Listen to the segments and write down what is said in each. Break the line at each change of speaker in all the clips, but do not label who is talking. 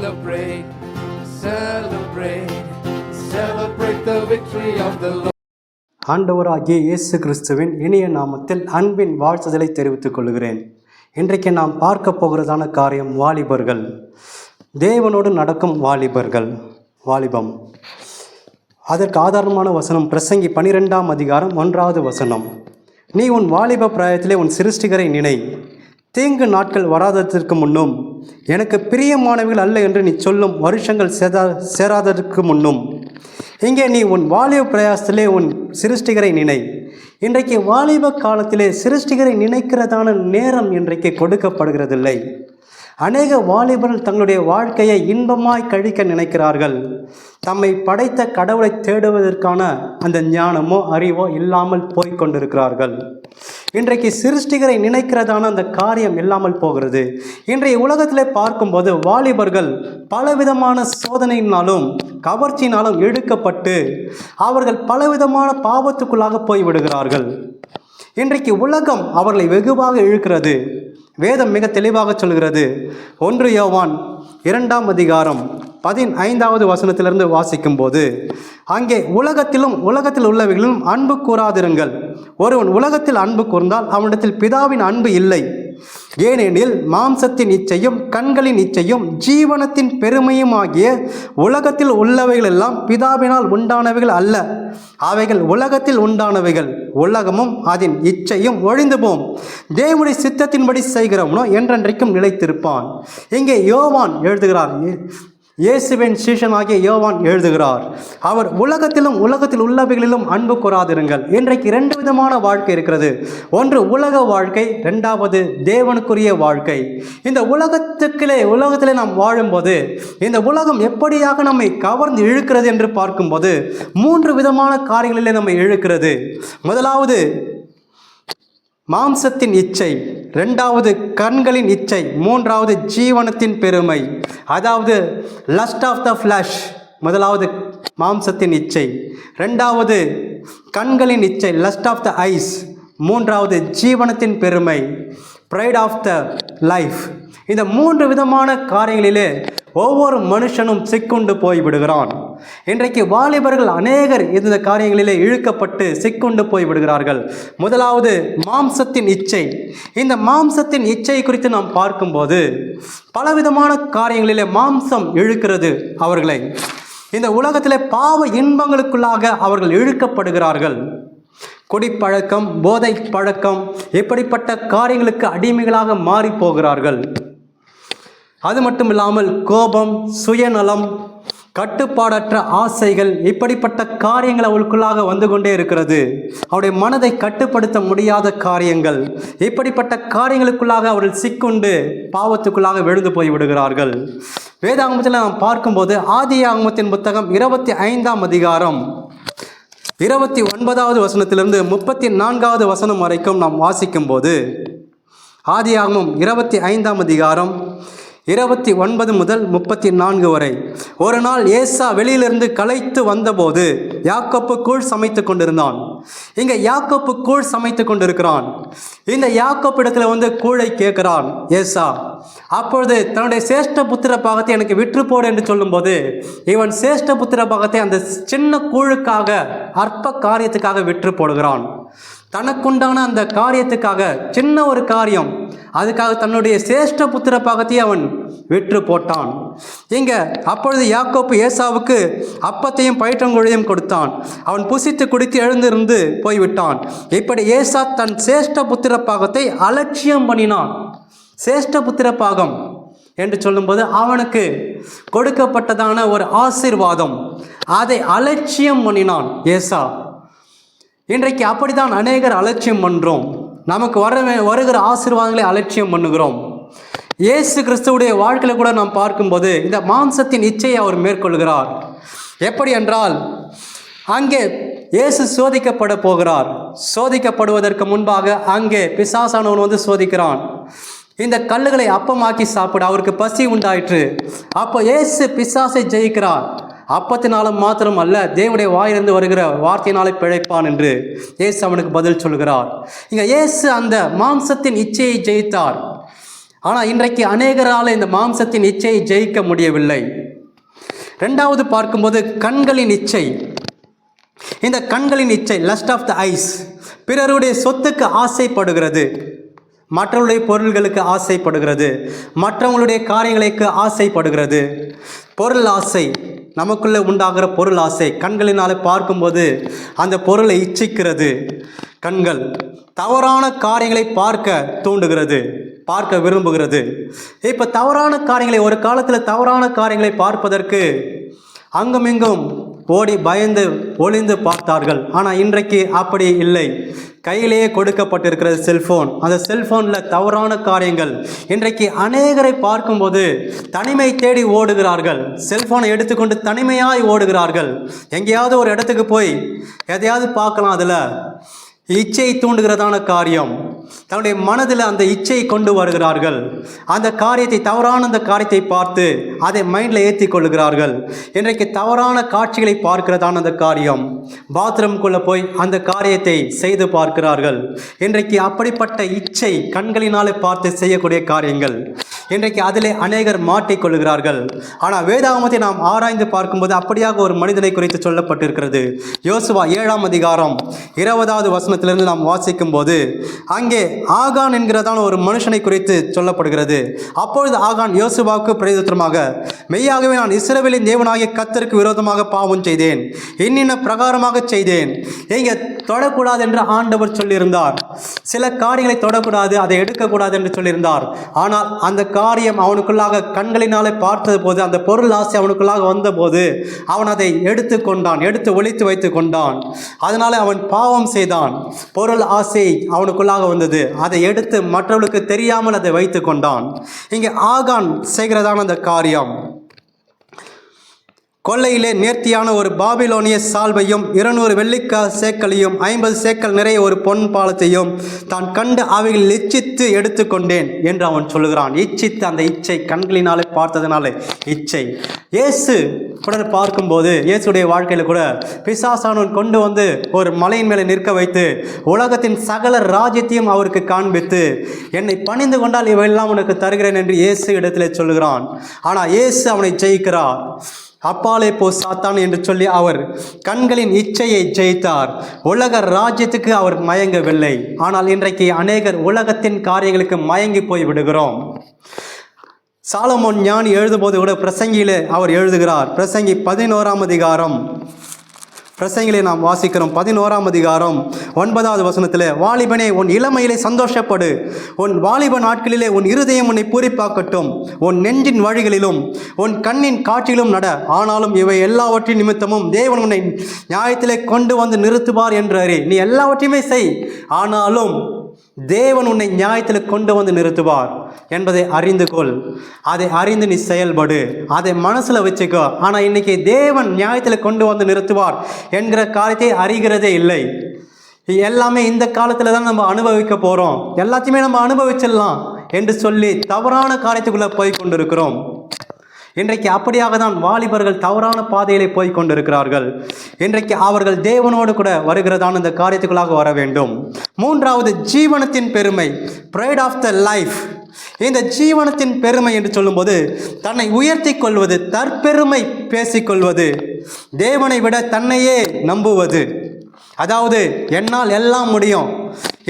celebrate, celebrate, celebrate the victory of the Lord.
ஆண்டவராகிய இயேசு கிறிஸ்துவின் இனிய நாமத்தில் அன்பின் வாழ்த்துதலை தெரிவித்துக் கொள்கிறேன். இன்றைக்கு நாம் பார்க்க போகிறதான காரியம் வாலிபர்கள், தேவனோடு நடக்கும் வாலிபர்கள், வாலிபம். அதற்கு ஆதாரமான வசனம் பிரசங்கி 12ஆம் அதிகாரம் 1வது வசனம். நீ உன் வாலிப பிராயத்திலே உன் சிருஷ்டிகரை நினை, தீங்கு நாட்கள் வராததற்கு முன்னும் எனக்கு பிரியமானவர்கள் அல்ல என்று நீ சொல்லும் வருஷங்கள் சேராததற்கு முன்னும். இங்கே நீ உன் வாலிப பிரயாசத்திலே உன் சிருஷ்டிகரை நினை. இன்றைக்கு வாலிப காலத்திலே சிருஷ்டிகரை நினைக்கிறதான நேரம் இன்றைக்கு கொடுக்கப்படுகிறதில்லை. அநேக வாலிபர்கள் தங்களுடைய வாழ்க்கையை இன்பமாய் கழிக்க நினைக்கிறார்கள். தம்மை படைத்த கடவுளை தேடுவதற்கான அந்த ஞானமோ அறிவோ இல்லாமல் போய்கொண்டிருக்கிறார்கள். இன்றைக்கு சிருஷ்டிகரை நினைக்கிறதான அந்த காரியம் இல்லாமல் போகிறது. இன்றைய உலகத்திலே பார்க்கும்போது வாலிபர்கள் பலவிதமான சோதனையினாலும் கவர்ச்சியினாலும் இழுக்கப்பட்டு அவர்கள் பலவிதமான பாவத்துக்குள்ளாக போய்விடுகிறார்கள். இன்றைக்கு உலகம் அவர்களை வெகுவாக இழுக்கிறது. வேதம் மிக தெளிவாக சொல்கிறது. 1 யோவான் 2ஆம் அதிகாரம் 15வது வசனத்திலிருந்து வாசிக்கும் போது, அங்கே உலகத்தில் உள்ளவைகளிலும் அன்பு கூறாதிருங்கள். ஒருவன் உலகத்தில் அன்பு கூர்ந்தால் அவனிடத்தில் பிதாவின் அன்பு இல்லை. ஏனெனில் மாம்சத்தின் இச்சையும் கண்களின் இச்சையும் ஜீவனத்தின் பெருமையும் ஆகிய உலகத்தில் உள்ளவைகள் எல்லாம் பிதாவினால் உண்டானவைகள் அல்ல, அவைகள் உலகத்தில் உண்டானவைகள். உலகமும் அதன் இச்சையும் ஒழிந்து போம். தேவனுடைய சித்தத்தின்படி செய்கிறவனோ என்றென்றைக்கும் நிலைத்திருப்பான். இங்கே யோவான் எழுதுகிறார், இயேசுவின் சீஷனாகிய யோவான் எழுதுகிறார். அவர் உலகத்தில் உள்ளவைகளிலும் அன்பு கூறாதிருங்கள். இன்றைக்கு 2 விதமான வாழ்க்கை இருக்கிறது. ஒன்று உலக வாழ்க்கை, 2வது தேவனுக்குரிய வாழ்க்கை. இந்த உலகத்திலே நாம் வாழும்போது இந்த உலகம் எப்படியாக நம்மை கவர்ந்து இழுக்கிறது என்று பார்க்கும்போது 3 விதமான காரியங்களிலே நம்மை இழுக்கிறது. முதலாவது மாம்சத்தின் இச்சை, 2வது கண்களின் இச்சை, 3வது ஜீவனத்தின் பெருமை. அதாவது லஸ்ட் ஆஃப் த ஃப்ளஷ். முதலாவது மாம்சத்தின் இச்சை, 2வது கண்களின் இச்சை, லஸ்ட் ஆஃப் த ஐஸ், 3வது ஜீவனத்தின் பெருமை, ப்ரைட் ஆஃப் த லைஃப். இந்த 3 விதமான காரியங்களிலே ஒவ்வொரு மனுஷனும் சிக்குண்டு போய்விடுகிறான். இன்றைக்கு வாலிபர்கள் அநேகர் இந்த காரியங்களிலே இழுக்கப்பட்டு சிக்குண்டு போய்விடுகிறார்கள். முதலாவது மாம்சத்தின் இச்சை. இந்த மாம்சத்தின் இச்சை குறித்து நாம் பார்க்கும்போது பலவிதமான காரியங்களிலே மாம்சம் இழுக்கிறது அவர்களை. இந்த உலகத்திலே பாவ இன்பங்களுக்குள்ளாக அவர்கள் இழுக்கப்படுகிறார்கள். குடிப்பழக்கம், போதை பழக்கம், இப்படிப்பட்ட காரியங்களுக்கு அடிமைகளாக மாறி போகிறார்கள். அது மட்டும் இல்லாமல் கோபம், சுயநலம், கட்டுப்பாடற்ற ஆசைகள், இப்படிப்பட்ட காரியங்கள் அவளுக்குள்ளாக வந்து கொண்டே இருக்கிறது. அவருடைய மனதை கட்டுப்படுத்த முடியாத காரியங்கள், இப்படிப்பட்ட காரியங்களுக்குள்ளாக அவர்கள் சிக்குண்டு பாவத்துக்குள்ளாக விழுந்து போய் விடுகிறார்கள். வேதாகமத்தில் நாம் பார்க்கும்போது ஆதியாகமத்தின் புத்தகம் 25ஆம் அதிகாரம் 29வது வசனத்திலிருந்து 34வது வசனம் வரைக்கும் நாம் வாசிக்கும் போது, ஆதியாகமம் 25ஆம் அதிகாரம் 29 முதல் 34 வரை. ஒரு நாள் ஏசா வெளியிலிருந்து களைத்து வந்தபோது யாக்கோப்பு கூழ் சமைத்து கொண்டிருந்தான். இங்கே யாக்கோப்பு கூழ் சமைத்து கொண்டிருக்கிறான். இந்த யாக்கோப்பு இடத்துல கூழை கேட்கிறான் ஏசா. அப்பொழுது தன்னுடைய சேஷ்ட புத்திர பாகத்தை எனக்கு விற்று போடு என்று சொல்லும்போது இவன் சேஷ்ட புத்திர பாகத்தை அந்த சின்ன கூழுக்காக, அற்ப காரியத்துக்காக விற்று போடுகிறான். தனக்குண்டான அந்த காரியத்துக்காக, சின்ன ஒரு காரியம், அதுக்காக தன்னுடைய சேஷ்ட புத்திர பாகத்தை அவன் விற்று போட்டான். அப்பொழுது யாக்கோப்பு ஏசாவுக்கு அப்பத்தையும் பயிற்றங்குழையும் கொடுத்தான். அவன் புசித்து குடித்து எழுந்திருந்து போய்விட்டான். இப்படி ஏசா தன் சேஷ்ட புத்திர பாகத்தை அலட்சியம் பண்ணினான். சேஷ்ட புத்திர பாகம் என்று சொல்லும்போது அவனுக்கு கொடுக்கப்பட்டதான ஒரு ஆசீர்வாதம், அதை அலட்சியம் பண்ணினான் ஏசா. இன்றைக்கு அப்படித்தான் அநேகர் அலட்சியம் பண்ணுறோம். நமக்கு வருகிற ஆசீர்வாதங்களை அலட்சியம் பண்ணுகிறோம். இயேசு கிறிஸ்துவுடைய வாழ்க்கையில் கூட நாம் பார்க்கும்போது இந்த மாம்சத்தின் இச்சையை அவர் மேற்கொள்கிறார். எப்படி என்றால், அங்கே இயேசு சோதிக்கப்பட போகிறார். சோதிக்கப்படுவதற்கு முன்பாக அங்கே பிசாசானவன் சோதிக்கிறான். இந்த கல்லுகளை அப்பமாக்கி சாப்பிட அவருக்கு பசி உண்டாயிற்று. அப்போ இயேசு பிசாசை ஜெயிக்கிறார். அப்பத்தினாலும் மாத்திரம் அல்ல, தேவனுடைய வாயிலிருந்து வருகிற வார்த்தையினாலே பிழைப்பான் என்று இயேசு அவனுக்கு பதில் சொல்கிறார். இங்கே இயேசு அந்த மாம்சத்தின் இச்சையை ஜெயித்தார். ஆனால் இன்றைக்கு அநேகரால் இந்த மாம்சத்தின் இச்சையை ஜெயிக்க முடியவில்லை. ரெண்டாவது பார்க்கும்போது கண்களின் இச்சை. இந்த கண்களின் இச்சை, லஸ்ட் ஆஃப் த ஐஸ், பிறருடைய சொத்துக்கு ஆசைப்படுகிறது, மற்றவர்களுடைய பொருள்களுக்கு ஆசைப்படுகிறது, மற்றவங்களுடைய காரியங்களுக்கு ஆசைப்படுகிறது. பொருள் ஆசை, நமக்குள்ளே உண்டாகிற பொருள் ஆசை கண்களினால் பார்க்கும்போது அந்த பொருளை இச்சிக்கிறது. கண்கள் தவறான காரியங்களை பார்க்க தூண்டுகிறது, பார்க்க விரும்புகிறது. இப்போ தவறான காரியங்களை, ஒரு காலத்தில் தவறான காரியங்களை பார்ப்பதற்கு அங்குமிங்கும் ஓடி பயந்து ஒளிந்து பார்த்தார்கள். ஆனால் இன்றைக்கு அப்படி இல்லை. கையிலேயே கொடுக்கப்பட்டிருக்கிறது செல்ஃபோன். அந்த செல்ஃபோனில் தவறான காரியங்கள். இன்றைக்கு அநேகரை பார்க்கும்போது தனிமை தேடி ஓடுகிறார்கள். செல்ஃபோனை எடுத்துக்கொண்டு தனிமையாய் ஓடுகிறார்கள். எங்கேயாவது ஒரு இடத்துக்கு போய் எதையாவது பார்க்கலாம், அதில் இச்சையை தூண்டுகிறதான காரியம், தன்னுடைய மனதில் அந்த இச்சையை கொண்டு வருகிறார்கள். அந்த காரியத்தை, தவறான அந்த காரியத்தை பார்த்து அதை மைண்டில் ஏற்றி கொள்ளுகிறார்கள். இன்றைக்கு தவறான காட்சிகளை பார்க்கிறதான அந்த காரியம், பாத்ரூம்குள்ளே போய் அந்த காரியத்தை செய்து பார்க்கிறார்கள். இன்றைக்கு அப்படிப்பட்ட இச்சை கண்களினாலே பார்த்து செய்யக்கூடிய காரியங்கள், இன்றைக்கு அதிலே அநேகர் மாட்டிக்கொள்ளுகிறார்கள். ஆனால் வேதாகமத்தை நாம் ஆராய்ந்து பார்க்கும்போது அப்படியாக ஒரு மனிதனை குறித்து சொல்லப்பட்டிருக்கிறது. யோசுவா 7ஆம் அதிகாரம் 20வது வசனத்திலிருந்து நாம் வாசிக்கும் போது அங்கே ஆகான் என்கிறதான ஒரு மனுஷனை குறித்து சொல்லப்படுகிறது. அப்பொழுது ஆகான் யோசுவாவுக்கு பிரதியுத்தரமாக, மெய்யாகவே நான் இஸ்ரவேலின் தேவனாகிய கர்த்தருக்கு விரோதமாக பாவம் செய்தேன், இன்னின்ன பிரகாரமாக செய்தேன். இங்கே தொடக்கூடாது என்று ஆண்டவர் சொல்லியிருந்தார். சில காரியங்களை தொடக்கூடாது, அதை எடுக்கக்கூடாது என்று சொல்லியிருந்தார். ஆனால் அந்த காரியம் அவனுக்குள்ளாக கண்களினாலே பார்த்தது போது, அந்த பொருள் ஆசை அவனுக்குள்ளாக வந்தபோது அவன் அதை எடுத்து கொண்டான், எடுத்து ஒளித்து வைத்து கொண்டான். அதனால அவன் பாவம் செய்தான். பொருள் ஆசை அவனுக்குள்ளாக வந்தது, அதை எடுத்து மற்றவர்களுக்கு தெரியாமல் அதை வைத்து கொண்டான். இங்கே ஆகான் செய்கிறதான அந்த காரியம், கொள்ளையிலே நேர்த்தியான ஒரு பாபிலோனிய சால்வையும் 200 வெள்ளிக்கா சேக்கலையும் 50 சேக்கல் நிறைய ஒரு பொன் பாலத்தையும் தான் கண்டு அவைகளில் இச்சித்து எடுத்துக்கொண்டேன் என்று அவன் சொல்லுகிறான். இச்சித்து, அந்த இச்சை கண்களினாலே பார்த்ததுனால இச்சை. இயேசு கூட பார்க்கும்போது, இயேசுடைய வாழ்க்கையில் கூட பிசாசானவன் கொண்டு வந்து ஒரு மலையின் மேலே நிற்க வைத்து உலகத்தின் சகல ராஜ்யத்தையும் அவருக்கு காண்பித்து, என்னை பணிந்து கொண்டால் இவையெல்லாம் உனக்கு தருகிறேன் என்று இயேசு இடத்திலே சொல்லுகிறான். ஆனால் இயேசு அவனை ஜெயிக்கிறார். அப்பாலே போ சாத்தான் என்று சொல்லி அவர் கண்களின் இச்சையை ஜெயித்தார். உலக ராஜ்யத்துக்கு அவர் மயங்கவில்லை. ஆனால் இன்றைக்கு அநேகர் உலகத்தின் காரியங்களுக்கு மயங்கி போய் விடுகிறோம். சாலமோன் ஞானி எழுதும்போது கூட பிரசங்கியிலே அவர் எழுதுகிறார். பிரசங்கி 11ஆம் அதிகாரம், பிரசங்கிலே நாம் வாசிக்கிறோம் 11ஆம் அதிகாரம் 9வது வசனத்தில், வாலிபனே உன் இளமையிலே சந்தோஷப்படு, உன் வாலிப நாட்களிலே உன் இருதயம் உன்னை பூரிப்பாக்கட்டும், உன் நெஞ்சின் வழிகளிலும் உன் கண்ணின் காட்சியிலும் நட. ஆனாலும் இவை எல்லாவற்றின் நிமித்தமும் தேவன் உன்னை நியாயத்திலே கொண்டு வந்து நிறுத்துவார் என்று அறி. நீ எல்லாவற்றையுமே செய், ஆனாலும் தேவன் உன்னை நியாயத்தில் கொண்டு வந்து நிறுத்துவார் என்பதை அறிந்து கொள். அதை அறிந்து நீ செயல்படு, அதை மனசில் வச்சுக்கோ. ஆனால் இன்னைக்கு தேவன் நியாயத்தில் கொண்டு வந்து நிறுத்துவார் என்கிற காரியத்தை அறிகிறதே இல்லை. எல்லாமே இந்த காலத்தில் தான் நம்ம அனுபவிக்க போகிறோம், எல்லாத்தையுமே நம்ம அனுபவிச்சிடலாம் என்று சொல்லி தவறான காரியத்துக்குள்ளே போய் கொண்டிருக்கிறோம். இன்றைக்கு அப்படியாக தான் வாலிபர்கள் தவறான பாதையிலே போய் கொண்டிருக்கிறார்கள். இன்றைக்கு அவர்கள் தேவனோடு கூட வருகிறதான இந்த காரியத்துக்குள்ளாக வர வேண்டும். மூன்றாவது, ஜீவனத்தின் பெருமை, ப்ரைட் ஆஃப் த லைஃப். இந்த ஜீவனத்தின் பெருமை என்று சொல்லும்போது தன்னை உயர்த்தி கொள்வது, தற்பெருமை பேசிக்கொள்வது, தேவனை விட தன்னையே நம்புவது, அதாவது என்னால் எல்லாம் முடியும்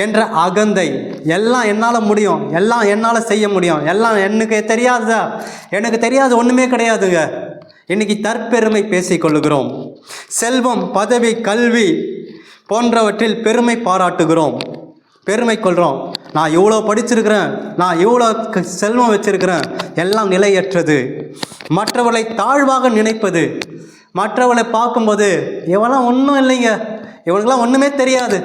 என்ற அகந்தை. எல்லாம் என்னால் முடியும், எல்லாம் என்னால் செய்ய முடியும், எல்லாம் எனக்கு தெரியாததா, எனக்கு தெரியாது ஒன்றுமே கிடையாதுங்க. இன்னைக்கு தற்பெருமை பேசிக்கொள்ளுகிறோம். செல்வம், பதவி, கல்வி போன்றவற்றில் பெருமை பாராட்டுகிறோம், பெருமை கொள்கிறோம். நான் இவ்வளோ படிச்சிருக்கிறேன், நான் இவ்வளோ செல்வம் வச்சிருக்கிறேன், எல்லாம் நிலையற்றது. மற்றவர்களை தாழ்வாக நினைப்பது, மற்றவர்களை பார்க்கும்போது இவெல்லாம் ஒன்றும் இல்லைங்க, இவனுக்கெல்லாம் ஒன்றுமே தெரியாது,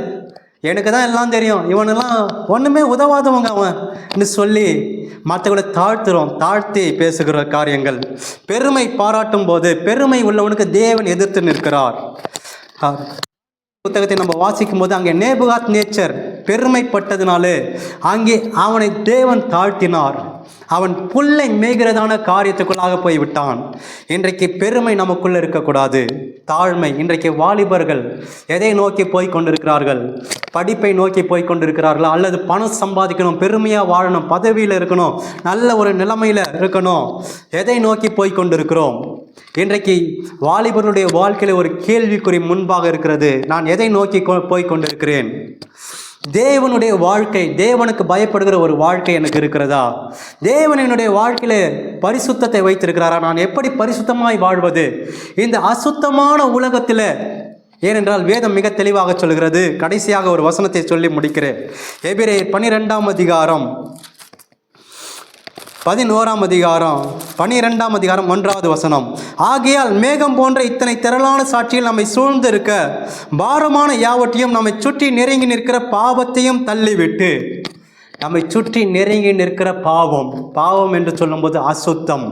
எனக்கு தான் எல்லாம் தெரியும், இவனெல்லாம் ஒன்றுமே உதவாதவங்க அவன் சொல்லி மற்றவர்களை தாழ்த்தி பேசுகிற காரியங்கள். பெருமை பாராட்டும் போது பெருமை உள்ளவனுக்கு தேவன் எதிர்த்து நிற்கிறார். புத்தகத்தை நம்ம வாசிக்கும் போது அங்கே நேபுகாத் நேச்சர் பெருமைப்பட்டதுனாலே அங்கே அவனை தேவன் தாழ்த்தினார். அவன் புல்லை மேய்கிறதான காரியத்துக்குள்ளாக போய்விட்டான். இன்றைக்கு பெருமை நமக்குள்ள இருக்கக்கூடாது, தாழ்மை. இன்றைக்கு வாலிபர்கள் எதை நோக்கி போய் கொண்டிருக்கிறார்கள்? படிப்பை நோக்கி போய் கொண்டிருக்கிறார்களா? அல்லது பணம் சம்பாதிக்கணும், பெருமையாக வாழணும், பதவியில் இருக்கணும், நல்ல ஒரு நிலைமையில் இருக்கணும், எதை நோக்கி போய் கொண்டிருக்கிறோம்? இன்றைக்கு வாலிபர்களுடைய வாழ்க்கையில் ஒரு கேள்விக்குறி முன்பாக இருக்கிறது. நான் எதை நோக்கி போய் கொண்டிருக்கிறேன்? தேவனுடைய வாழ்க்கை, தேவனுக்கு பயப்படுகிற ஒரு வாழ்க்கை எனக்கு இருக்கிறதா? தேவன் என்னுடைய வாழ்க்கையில பரிசுத்தத்தை வைத்திருக்கிறாரா? நான் எப்படி பரிசுத்தமாய் வாழ்வது இந்த அசுத்தமான உலகத்தில்? ஏனென்றால் வேதம் மிக தெளிவாக சொல்கிறது. கடைசியாக ஒரு வசனத்தை சொல்லி முடிக்கிறேன். எபிரேயர் 12ஆம் அதிகாரம் 1வது வசனம். ஆகையால் மேகம் போன்ற இத்தனை திரளான சாட்சியில் நம்மை சூழ்ந்து இருக்க பாரமான யாவற்றையும் நம்மை சுற்றி நெருங்கி நிற்கிற பாவத்தையும் தள்ளிவிட்டு, நம்மை சுற்றி நெருங்கி நிற்கிற பாவம் என்று சொல்லும்போது அசுத்தம்,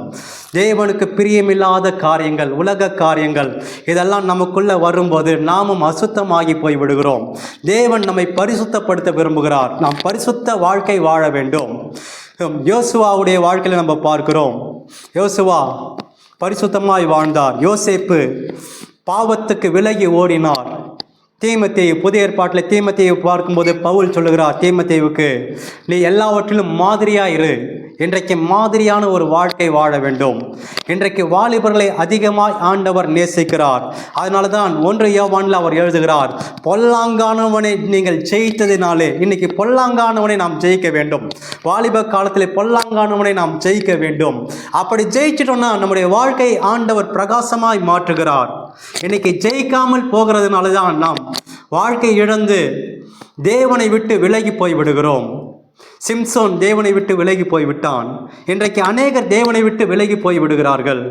தேவனுக்கு பிரியமில்லாத காரியங்கள், உலக காரியங்கள், இதெல்லாம் நமக்குள்ள வரும்போது நாமும் அசுத்தமாகி போய் விடுகிறோம். தேவன் நம்மை பரிசுத்தப்படுத்த விரும்புகிறார். நாம் பரிசுத்த வாழ்க்கை வாழ வேண்டும். யோசுவாவுடைய வாழ்க்கையில் நம்ம பார்க்கிறோம். யோசுவா பரிசுத்தமாய் வாழ்ந்தார். யோசேப்பு பாவத்துக்கு விலகி ஓடினார். தீமோத்தேயு, புதிய ஏற்பாட்டில் தீமோத்தேயு பார்க்கும்போது பவுல் சொல்லுகிறார் தீமோத்தேயுவுக்கு, நீ எல்லாவற்றிலும் மாதிரியாக இரு. இன்றைக்கு மாதிரியான ஒரு வாழ்க்கை வாழ வேண்டும். இன்றைக்கு வாலிபர்களை அதிகமாய் ஆண்டவர் நேசிக்கிறார். அதனால தான் 1 யோவானில் அவர் எழுதுகிறார், பொல்லாங்கானவனை நீங்கள் ஜெயித்ததினாலே இன்னைக்கு பொல்லாங்கானவனை நாம் ஜெயிக்க வேண்டும். வாலிப காலத்தில் பொல்லாங்கானவனை நாம் ஜெயிக்க வேண்டும். அப்படி ஜெயிச்சிட்டோம்னா நம்முடைய வாழ்க்கை ஆண்டவர் பிரகாசமாய் மாற்றுகிறார். இன்னைக்கு ஜெயிக்காமல் போகிறதுனால தான் நாம் வாழ்க்கை இழந்து தேவனை விட்டு விலகி போய் விடுகிறோம். சிம்சோன் தேவனை விட்டு விலகி போய் விட்டான். இன்றைக்கு அநேகர் தேவனை விட்டு விலகி போய் விடுகிறார்கள்.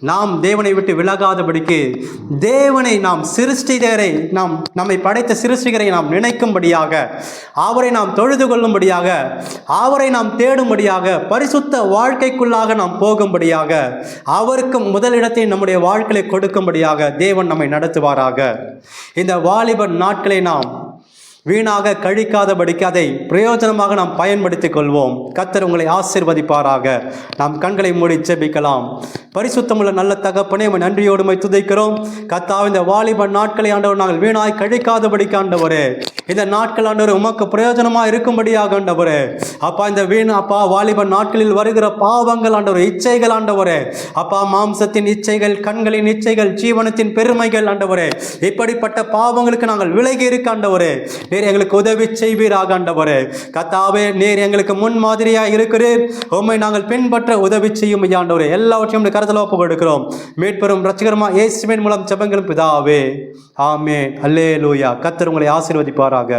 நாம் தேவனை விட்டு விலகாதபடிக்கு தேவனை, நாம் சிருஷ்டிகரை, நம்மை படைத்த சிருஷ்டிகரை நாம் நினைக்கும்படியாக, அவரை நாம் தொழுது கொள்ளும்படியாக, அவரை நாம் தேடும்படியாக, பரிசுத்த வாழ்க்கைக்குள்ளாக நாம் போகும்படியாக, அவருக்கு முதலிடத்தை நம்முடைய வாழ்க்கையை கொடுக்கும்படியாக தேவன் நம்மை நடத்துவாராக. இந்த வாலிப நாட்களை நாம் வீணாக கழிக்காதபடிக்கு அதை பிரயோஜனமாக நாம் பயன்படுத்திக் கொள்வோம். கர்த்தர் உங்களை ஆசீர்வதிப்பாராக. நாம் கண்களை மூடி ஜெபிக்கலாம். பரிசுத்தமுள்ள நல்ல தகப்பனே, உம்மை நன்றியோடு துதிக்கிறோம். கர்த்தாவே, இந்த வாலிப நாட்களை ஆண்டவர் நாங்கள் வீணாய் கழிக்காதபடிக்கு ஆண்டவரே, இந்த நாட்கள் ஆண்டவர் உமக்கு பிரயோஜனமாக இருக்கும்படியாக ஆண்டவரே, அப்பா இந்த அப்பா வாலிப நாட்களில் வருகிற பாவங்கள் ஆண்டவர், இச்சைகள் ஆண்டவரே, அப்பா மாம்சத்தின் இச்சைகள், கண்களின் இச்சைகள், ஜீவனத்தின் பெருமைகள் ஆண்டவரே, இப்படிப்பட்ட பாவங்களுக்கு நாங்கள் விலகி இருக்க ஆண்டவரே, நீர் எங்களுக்கு உதவி செய்வீராக ஆண்டவரே. கர்த்தாவே, நீர் எங்களுக்கு முன்மாதிரியாக இருக்கிறீர். உம்மை நாங்கள் பின்பற்ற உதவி செய்யும் ஆண்டவரே. எல்லாவற்றையும் கருத்தில் ஒப்புக் கொடுக்கிறோம். மீட்பெரும் இரட்சகருமா இயேசுவின் மூலம் ஜெபங்களும் பிதாவே, ஆமென். அல்லேலூயா. கர்த்தர் உங்களை ஆசீர்வதிப்பாராக.